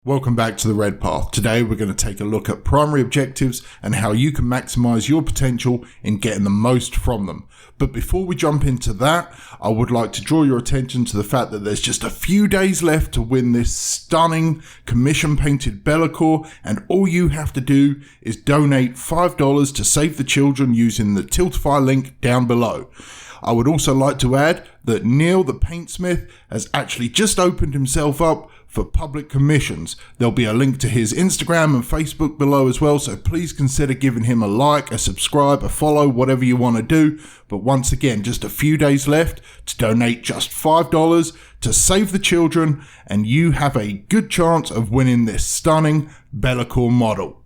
Welcome back to the Red Path. Today we're going to take a look at primary objectives and how you can maximize your potential in getting the most from them. But before we jump into that, I would like to draw your attention to the fact that there's just a few days left to win this stunning commission painted Be'lakor, and all you have to do is donate $5 to save the children using the Tiltify link down below. I would also like to add that Neil the Paintsmith has actually just opened himself up for public commissions. There'll be a link to his Instagram and Facebook below as well, so please consider giving him a like, a subscribe, a follow, whatever you want to do. But once again, just a few days left to donate just $5 to save the children, and you have a good chance of winning this stunning Be'lakor model.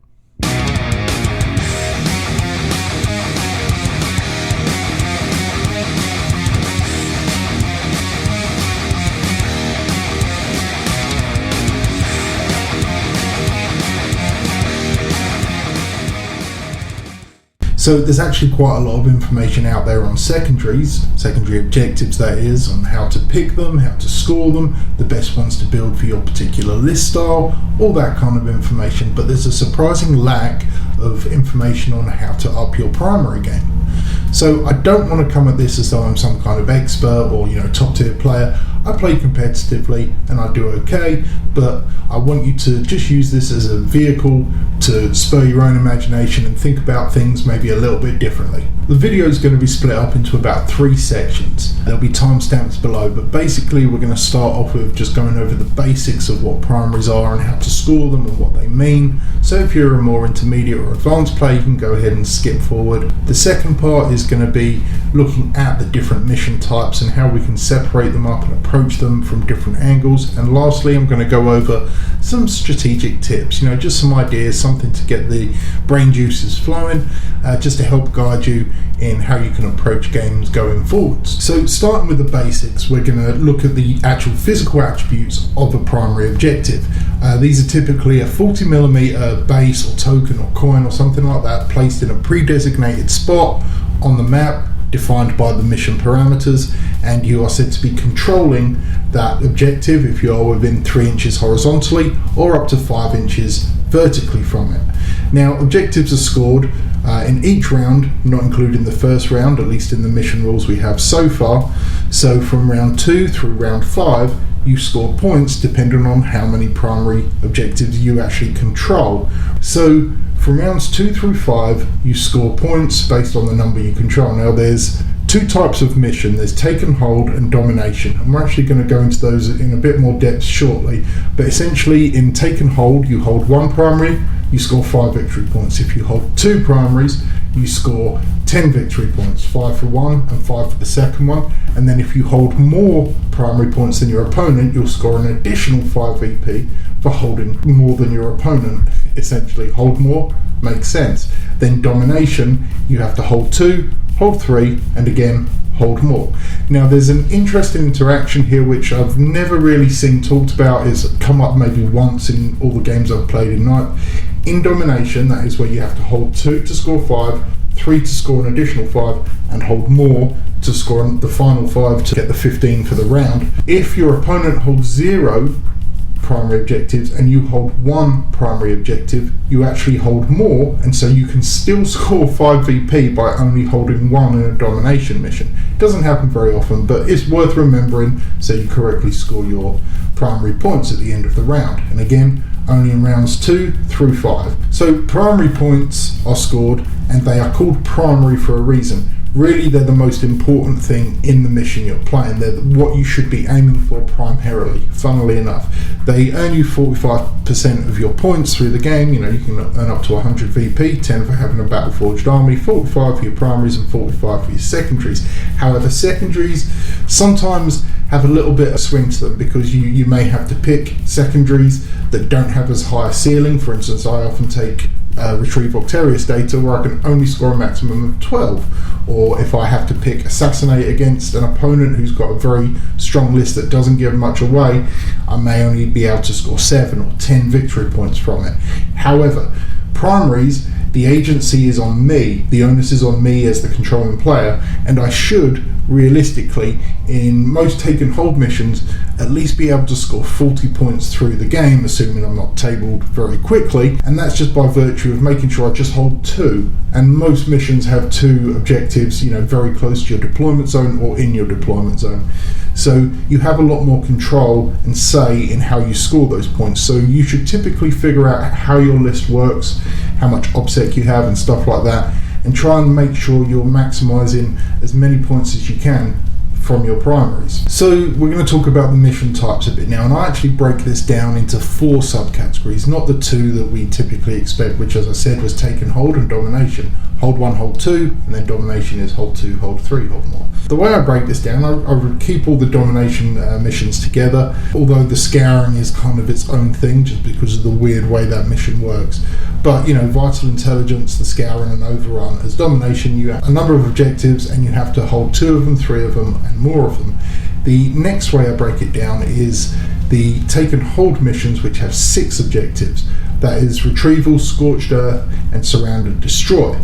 So there's actually quite a lot of information out there on secondary objectives that is, on how to pick them, how to score them, the best ones to build for your particular list style, all that kind of information. But there's a surprising lack of information on how to up your primary game. So I don't want to come at this as though I'm some kind of expert or, top tier player. I play competitively and I do okay, but I want you to just use this as a vehicle to spur your own imagination and think about things maybe a little bit differently. The video is going to be split up into about 3 sections. There'll be timestamps below, but basically we're going to start off with just going over the basics of what primaries are and how to score them and what they mean. So if you're a more intermediate or advanced player, you can go ahead and skip forward. The second part is going to be looking at the different mission types and how we can separate them up and approach them from different angles. And lastly, I'm going to go over some strategic tips, just some ideas, something to get the brain juices flowing, just to help guide you in how you can approach games going forwards. So starting with the basics, we're going to look at the actual physical attributes of a primary objective. These are typically a 40mm base or token or coin or something like that placed in a pre-designated spot on the map, defined by the mission parameters, and you are said to be controlling that objective if you are within 3 inches horizontally or up to 5 inches vertically from it. Now, objectives are scored in each round, not including the first round, at least in the mission rules we have so far. So from round 2 through round 5, you score points depending on how many primary objectives you actually control. So from rounds 2 through 5, you score points based on the number you control. Now there's 2 types of mission. There's take and hold and domination, and we're actually going to go into those in a bit more depth shortly. But essentially in take and hold, you hold 1 primary, you score 5 victory points. If you hold 2 primaries, you score 10 victory points, 5 for one and 5 for the second one. And then if you hold more primary points than your opponent, you'll score an additional 5 VP for holding more than your opponent. Essentially, hold more makes sense. Then domination, you have to hold 2, hold 3, and again hold more. Now there's an interesting interaction here which I've never really seen talked about. It's come up maybe once in all the games I've played in Night. In domination, that is where you have to hold 2 to score 5, 3 to score an additional 5, and hold more to score the final 5 to get the 15 for the round. If your opponent holds 0 primary objectives and you hold 1 primary objective, you actually hold more, and so you can still score 5 VP by only holding 1 in a domination mission. It doesn't happen very often, but it's worth remembering so you correctly score your primary points at the end of the round. And again, only in rounds 2 through 5. So primary points are scored, and they are called primary for a reason. Really, they're the most important thing in the mission you're playing. They're what you should be aiming for primarily, funnily enough. They earn you 45% of your points through the game. You can earn up to 100 VP, 10 for having a battle-forged army, 45 for your primaries, and 45 for your secondaries. However, secondaries sometimes have a little bit of swing to them, because you may have to pick secondaries that don't have as high a ceiling. For instance, I often take retrieve Octarius data where I can only score a maximum of 12, or if I have to pick assassinate against an opponent who's got a very strong list that doesn't give much away, I may only be able to score 7 or 10 victory points from it. However, primaries the agency is on me, the onus is on me as the controlling player, and I should, realistically, in most take and hold missions, at least be able to score 40 points through the game, assuming I'm not tabled very quickly, and that's just by virtue of making sure I just hold 2, and most missions have 2 objectives, very close to your deployment zone or in your deployment zone. So you have a lot more control and say in how you score those points. So you should typically figure out how your list works, how much OBSEC you have and stuff like that, and try and make sure you're maximizing as many points as you can from your primaries. So we're going to talk about the mission types a bit now, and I actually break this down into 4 subcategories, not the 2 that we typically expect, which, as I said, was take and hold and domination. Hold 1, hold 2, and then domination is hold 2, hold 3, hold more. The way I break this down, I would keep all the domination missions together, although the scouring is kind of its own thing just because of the weird way that mission works. But, vital intelligence, the scouring and overrun. As domination, you have a number of objectives and you have to hold 2 of them, 3 of them, and more of them. The next way I break it down is the take and hold missions, which have 6 objectives. That is retrieval, scorched earth, and surround and destroy.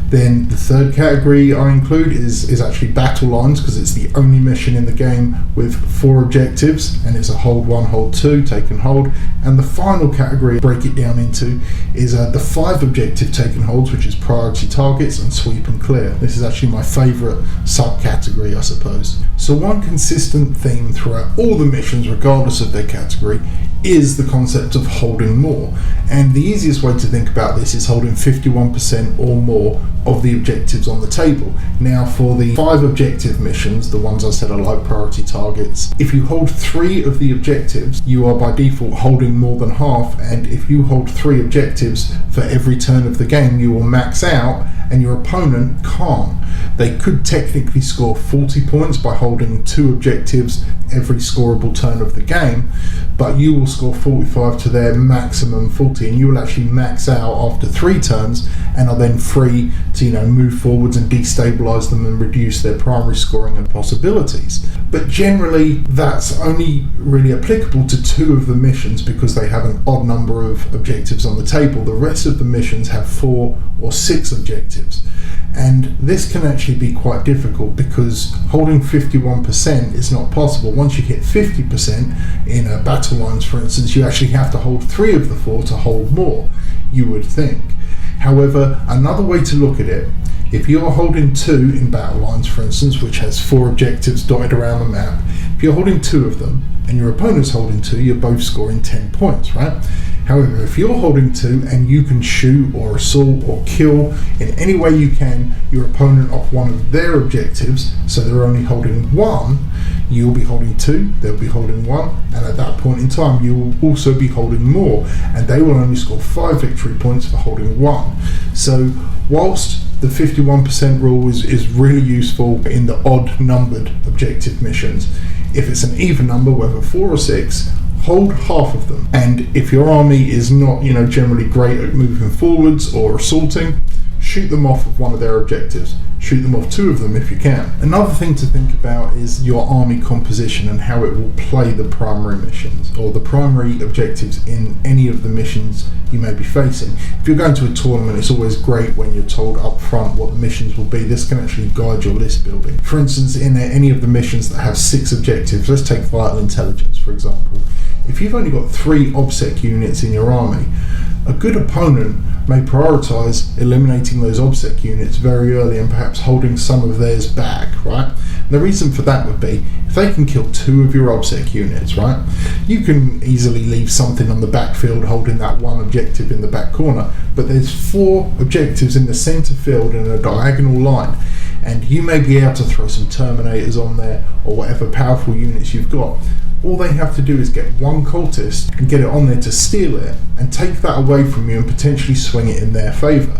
Then the third category I include is actually battle lines, because it's the only mission in the game with 4 objectives, and it's a hold 1, hold 2, take and hold. And the final category I break it down into is the 5 objective take and holds, which is priority targets and sweep and clear. This is actually my favourite subcategory, I suppose. So one consistent theme throughout all the missions, regardless of their category, is the concept of holding more. And the easiest way to think about this is holding 51% or more of the objectives on the table. Now, for the 5 objective missions, the ones I said are like priority targets, if you hold 3 of the objectives, you are by default holding more than half, and if you hold 3 objectives for every turn of the game, you will max out, and your opponent can't. They could technically score 40 points by holding 2 objectives every scoreable turn of the game, but you will score 45 to their maximum 40, and you will actually max out after 3 turns and are then free to move forwards and destabilize them and reduce their primary scoring and possibilities. But generally that's only really applicable to 2 of the missions because they have an odd number of objectives on the table. The rest of the missions have 4 or 6 objectives, and this can actually be quite difficult because holding 51% is not possible. Once you hit 50% in a battle lines, for instance, you actually have to hold 3 of the 4 to hold more, you would think. However, another way to look at it, if you're holding 2 in battle lines, for instance, which has 4 objectives dotted around the map, if you're holding 2 of them and your opponent's holding 2, you're both scoring 10 points, right? However, if you're holding 2 and you can shoot or assault or kill in any way you can your opponent off one of their objectives, so they're only holding 1, you'll be holding 2, they'll be holding 1, and at that point in time you will also be holding more, and they will only score 5 victory points for holding 1. So whilst the 51% rule is really useful in the odd numbered objective missions, if it's an even number, whether 4 or 6, hold half of them. And if your army is not generally great at moving forwards or assaulting, shoot them off of one of their objectives. Shoot them off 2 of them if you can. Another thing to think about is your army composition and how it will play the primary missions or the primary objectives in any of the missions you may be facing. If you're going to a tournament, it's always great when you're told up front what the missions will be. This can actually guide your list building. For instance, in any of the missions that have 6 objectives, let's take vital intelligence for example. If you've only got 3 OBSEC units in your army, a good opponent may prioritise eliminating those OBSEC units very early and perhaps holding some of theirs back, right? And the reason for that would be, if they can kill 2 of your OBSEC units, right, you can easily leave something on the backfield holding that 1 objective in the back corner, but there's 4 objectives in the centre field in a diagonal line, and you may be able to throw some Terminators on there or whatever powerful units you've got. All they have to do is get 1 cultist and get it on there to steal it and take that away from you and potentially swing it in their favour.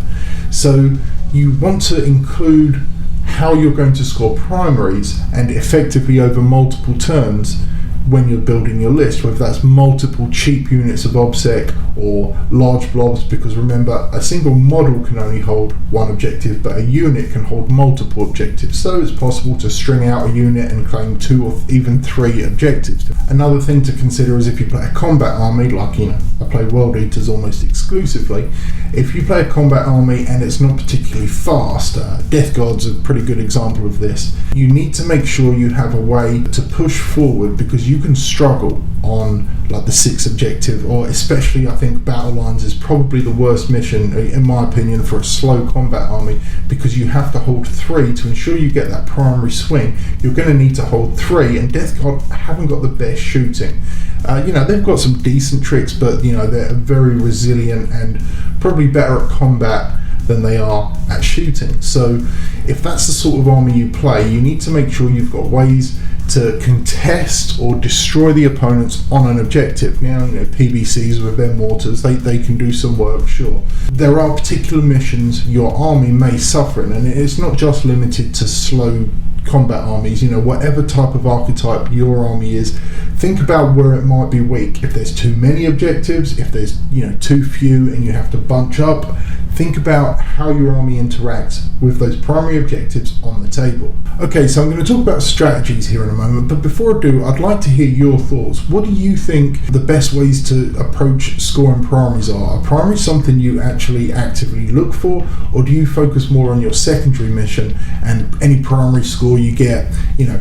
So you want to include how you're going to score primaries and effectively over multiple turns when you're building your list, whether that's multiple cheap units of OBSEC or large blobs, because remember, a single model can only hold one objective, but a unit can hold multiple objectives. So it's possible to string out a unit and claim 2 or even 3 objectives. Another thing to consider is if you play a combat army, like, I play World Eaters almost exclusively. If you play a combat army and it's not particularly fast, Death Guard's a pretty good example of this, you need to make sure you have a way to push forward, because you can struggle on like the 6th objective, or especially I think Battle Lines is probably the worst mission in my opinion for a slow combat army, because you have to hold 3 to ensure you get that primary swing. You're going to need to hold 3, and Death Guard haven't got the best shooting. They've got some decent tricks, but they're very resilient and probably better at combat than they are at shooting. So if that's the sort of army you play, you need to make sure you've got ways to contest or destroy the opponents on an objective. Now, PBCs with their mortars, they can do some work, sure. There are particular missions your army may suffer in, and it's not just limited to slow combat armies. Whatever type of archetype your army is, think about where it might be weak. If there's too many objectives, if there's too few and you have to bunch up, think about how your army interacts with those primary objectives on the table. Okay, so I'm going to talk about strategies here in a moment, but before I do, I'd like to hear your thoughts. What do you think the best ways to approach scoring primaries are? Are primaries something you actually actively look for, or do you focus more on your secondary mission and any primary score you get,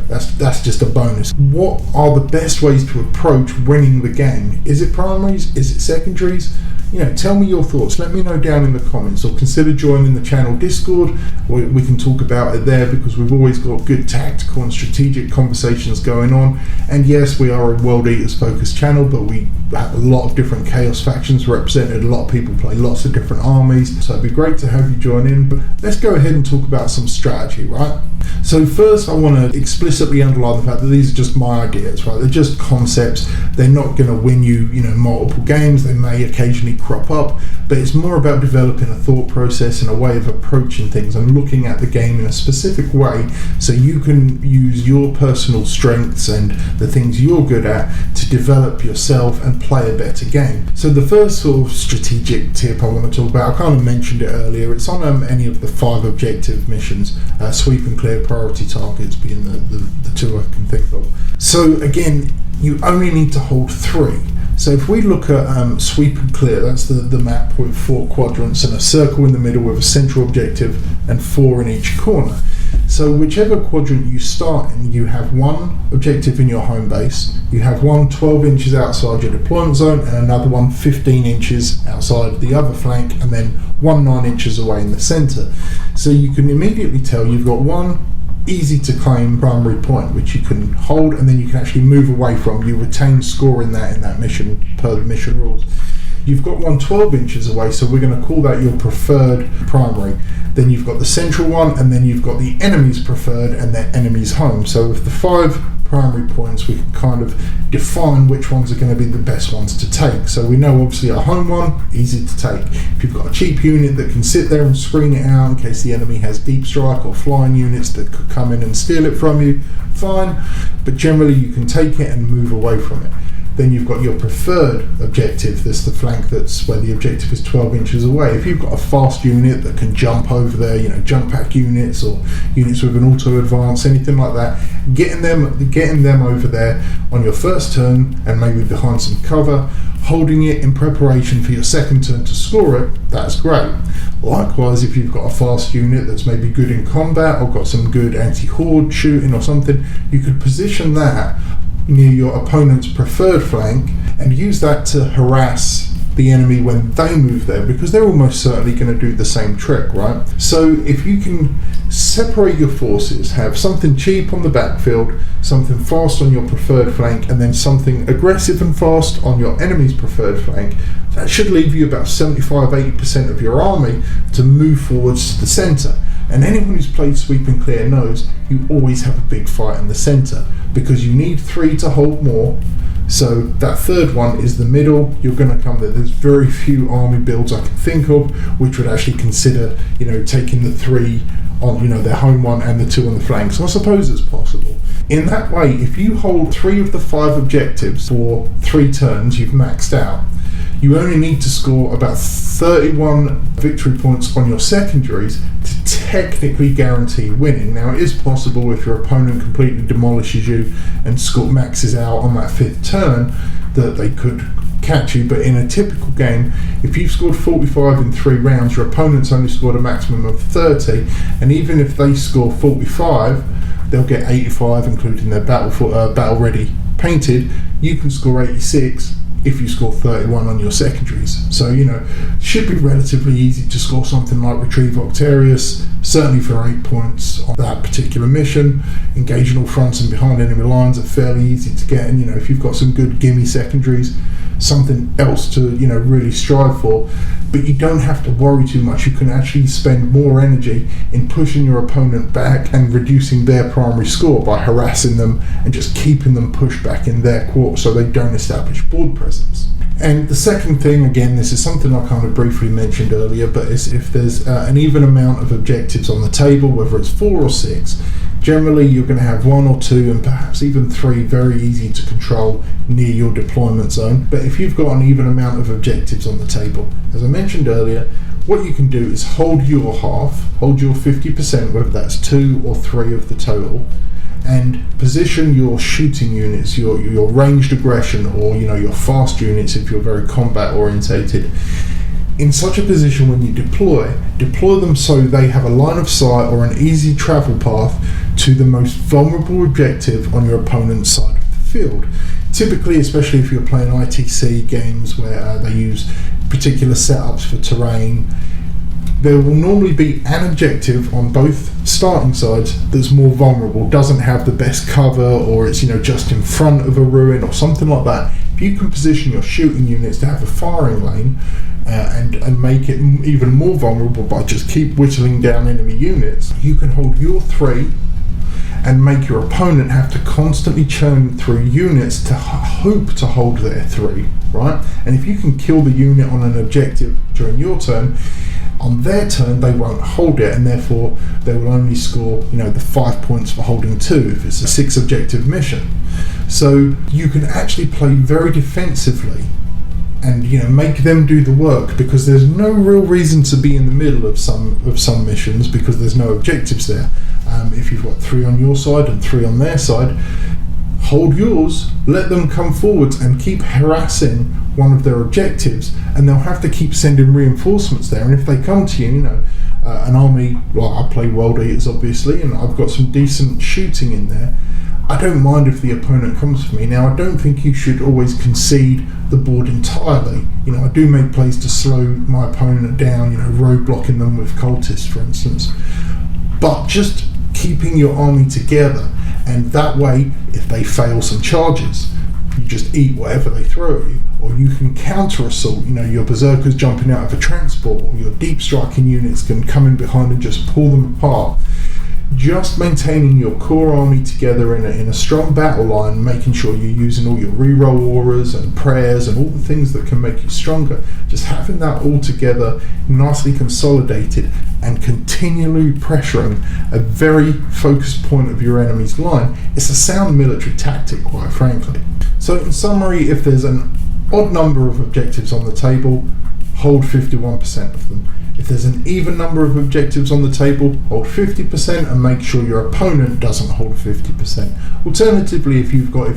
that's just a bonus? What are the best ways to approach winning the game? Is it primaries? Is it secondaries? Tell me your thoughts. Let me know down in the comments, or consider joining the channel Discord. We can talk about it there, because we've always got good tactical and strategic conversations going on. And yes, we are a World Eaters focused channel, but we have a lot of different Chaos factions represented. A lot of people play lots of different armies, so it'd be great to have you join in. But let's go ahead and talk about some strategy, right? So first, I want to explicitly underline the fact that these are just my ideas, right? They're just concepts. They're not going to win you, multiple games. They may occasionally crop up, but it's more about developing a thought process and a way of approaching things and looking at the game in a specific way, so you can use your personal strengths and the things you're good at to develop yourself and play a better game. So the first sort of strategic tip I want to talk about, I kind of mentioned it earlier, it's on any of the 5 objective missions, sweep and clear, priority targets being the 2 I can think of. So again, you only need to hold 3. So if we look at sweep and clear, that's the map with 4 quadrants and a circle in the middle with a central objective and 4 in each corner. So whichever quadrant you start in, you have 1 objective in your home base, you have 1 12 inches outside your deployment zone, and another 1 15 inches outside the other flank, and then 1 9 inches away in the centre. So you can immediately tell you've got 1 easy to claim primary point, which you can hold, and then you can actually move away from. You retain score in that mission per the mission rules. You've got 1 12 inches away, so we're going to call that your preferred primary. Then you've got the central one, and then you've got the enemy's preferred and their enemy's home. So with the 5 primary points, we can kind of define which ones are going to be the best ones to take. So we know obviously our home one, easy to take. If you've got a cheap unit that can sit there and screen it out in case the enemy has deep strike or flying units that could come in and steal it from you, fine, but generally you can take it and move away from it. Then you've got your preferred objective, that's the flank that's where the objective is 12 inches away. If you've got a fast unit that can jump over there, jump pack units or units with an auto advance, anything like that, getting them over there on your first turn and maybe behind some cover, holding it in preparation for your second turn to score it, that's great. Likewise, if you've got a fast unit that's maybe good in combat or got some good anti-horde shooting or something, you could position that near your opponent's preferred flank and use that to harass the enemy when they move there, because they're almost certainly going to do the same trick, right? So if you can separate your forces, have something cheap on the backfield, something fast on your preferred flank, and then something aggressive and fast on your enemy's preferred flank, that should leave you about 75-80% of your army to move forwards to the centre. And anyone who's played sweep and clear knows you always have a big fight in the centre, because you need 3 to hold more. So that third one is the middle. You're going to come there. There's very few army builds I can think of which would actually consider, taking the 3 on, their home one and the 2 on the flank. So I suppose it's possible. In that way, if you hold 3 of the 5 objectives for 3 turns, you've maxed out. You only need to score about 31 victory points on your secondaries to technically guarantee winning. Now, it is possible if your opponent completely demolishes you and maxes out on that 5th turn that they could catch you, but in a typical game, if you've scored 45 in 3 rounds, your opponent's only scored a maximum of 30, and even if they score 45, they'll get 85, including their battle ready painted. You can score 86 if you score 31 on your secondaries. So, it should be relatively easy to score something like Retrieve Octarius, certainly for 8 points on that particular mission. Engaging all fronts and behind enemy lines are fairly easy to get, and if you've got some good gimme secondaries, something else to really strive for. But you don't have to worry too much. You can actually spend more energy in pushing your opponent back and reducing their primary score by harassing them and just keeping them pushed back in their quarter so they don't establish board presence. And the second thing, again, this is something I kind of briefly mentioned earlier, but is if there's an even amount of objectives on the table, whether it's 4 or 6, generally you're going to have 1 or 2 and perhaps even 3 very easy to control near your deployment zone. But if you've got an even amount of objectives on the table, as I mentioned earlier, what you can do is hold your half, hold your 50%, whether that's 2 or 3 of the total, and position your shooting units, your ranged aggression, or your fast units if you're very combat orientated, in such a position when you deploy them so they have a line of sight or an easy travel path to the most vulnerable objective on your opponent's side of the field. Typically, especially if you're playing ITC games where they use particular setups for terrain, there will normally be an objective on both starting sides that's more vulnerable, doesn't have the best cover, or it's just in front of a ruin or something like that. If you can position your shooting units to have a firing lane and make it even more vulnerable by just keep whittling down enemy units, you can hold your 3 and make your opponent have to constantly churn through units to hope to hold their 3, right? And if you can kill the unit on an objective during your turn, on their turn they won't hold it, and therefore they will only score the 5 points for holding 2 if it's a 6 objective mission. So you can actually play very defensively and make them do the work, because there's no real reason to be in the middle of some missions because there's no objectives there. If you've got 3 on your side and 3 on their side, hold yours, let them come forwards and keep harassing one of their objectives, and they'll have to keep sending reinforcements there. And if they come to you, an army, well, I play World Eaters obviously, and I've got some decent shooting in there, I don't mind if the opponent comes for me. Now, I don't think you should always concede the board entirely. I do make plays to slow my opponent down, roadblocking them with cultists, for instance. But just keeping your army together, and that way, if they fail some charges, you just eat whatever they throw at you. Or you can counter assault, your berserkers jumping out of a transport, or your deep striking units can come in behind and just pull them apart. Just maintaining your core army together in a strong battle line, making sure you're using all your reroll auras and prayers and all the things that can make you stronger. Just having that all together, nicely consolidated, and continually pressuring a very focused point of your enemy's line. It's a sound military tactic, quite frankly. So in summary, if there's an odd number of objectives on the table, hold 51% of them. If there's an even number of objectives on the table, hold 50% and make sure your opponent doesn't hold 50%. Alternatively, if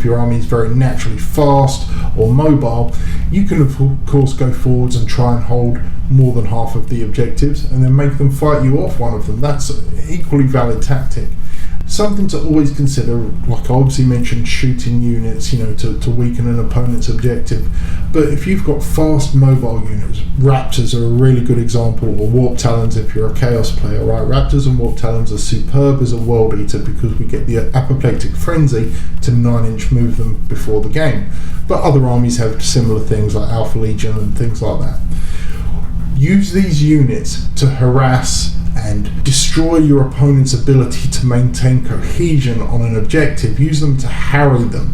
your army is very naturally fast or mobile, you can of course go forwards and try and hold more than half of the objectives and then make them fight you off one of them. That's an equally valid tactic. Something to always consider, like I obviously mentioned, shooting units, to weaken an opponent's objective. But if you've got fast mobile units, Raptors are a really good example, or Warp Talons if you're a Chaos player, right? Raptors and Warp Talons are superb as a World Eater because we get the Apoplectic Frenzy to 9-inch move them before the game. But other armies have similar things like Alpha Legion and things like that. Use these units to harass and destroy your opponent's ability to maintain cohesion on an objective. Use them to harry them.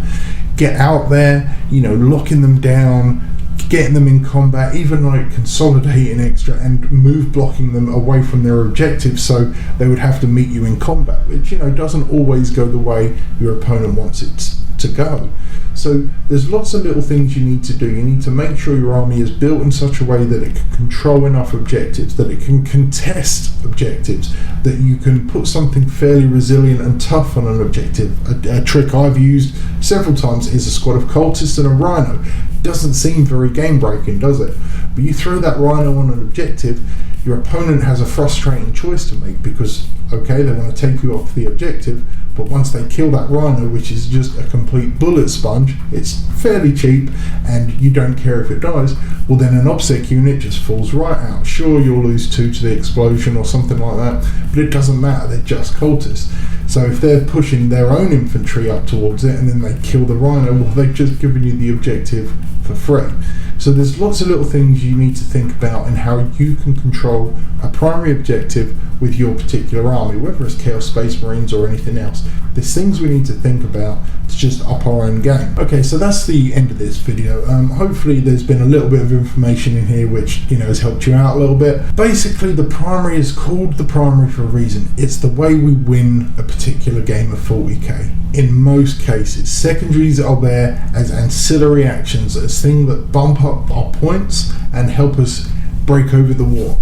Get out there, locking them down, getting them in combat, even like consolidating extra and move blocking them away from their objectives, so they would have to meet you in combat, which, you know, doesn't always go the way your opponent wants it to go. So there's lots of little things you need to do. You need to make sure your army is built in such a way that it can control enough objectives, that it can contest objectives, that you can put something fairly resilient and tough on an objective. A trick I've used several times is a squad of cultists and a rhino. Doesn't seem very game breaking, does it? But you throw that rhino on an objective, your opponent has a frustrating choice to make, because okay, they want to take you off the objective, but once they kill that rhino, which is just a complete bullet sponge, it's fairly cheap and you don't care if it dies, well then an OBSEC unit just falls right out. Sure, you'll lose 2 to the explosion or something like that, but it doesn't matter, they're just cultists. So if they're pushing their own infantry up towards it and then they kill the rhino, well, they've just given you the objective for free. So there's lots of little things you need to think about in how you can control a primary objective with your particular army, whether it's Chaos Space Marines or anything else. There's things we need to think about to just up our own game. Okay, so that's the end of this video. Hopefully there's been a little bit of information in here which, you know, has helped you out a little bit. Basically, the primary is called the primary for a reason. It's the way we win a particular game of 40k. In most cases, secondaries are there as ancillary actions, as things that bump up our points and help us break over the watermark.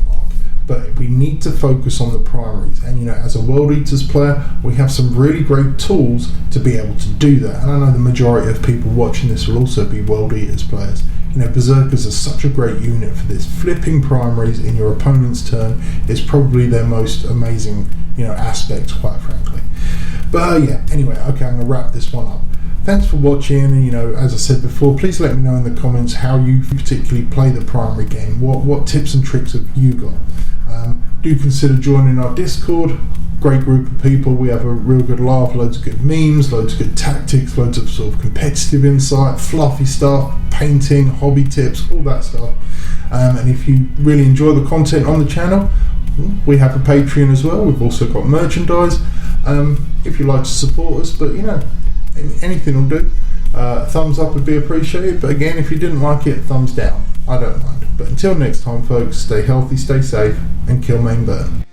But we need to focus on the primaries, and, you know, as a World Eaters player, we have some really great tools to be able to do that. And I know the majority of people watching this will also be World Eaters players. You know, Berserkers are such a great unit for this. Flipping primaries in your opponent's turn is probably their most amazing, you know, aspect, quite frankly. But yeah, anyway, okay, I'm going to wrap this one up. Thanks for watching, and, you know, as I said before, please let me know in the comments how you particularly play the primary game. What tips and tricks have you got? Do consider joining our Discord. Great group of people. We have a real good laugh, loads of good memes, loads of good tactics, loads of sort of competitive insight, fluffy stuff, painting, hobby tips, all that stuff. And if you really enjoy the content on the channel, we have a Patreon as well. We've also got merchandise if you'd like to support us, but, you know, anything will do. Thumbs up would be appreciated, but again, if you didn't like it, thumbs down. I don't mind. But until next time, folks, stay healthy, stay safe, and kill main burn.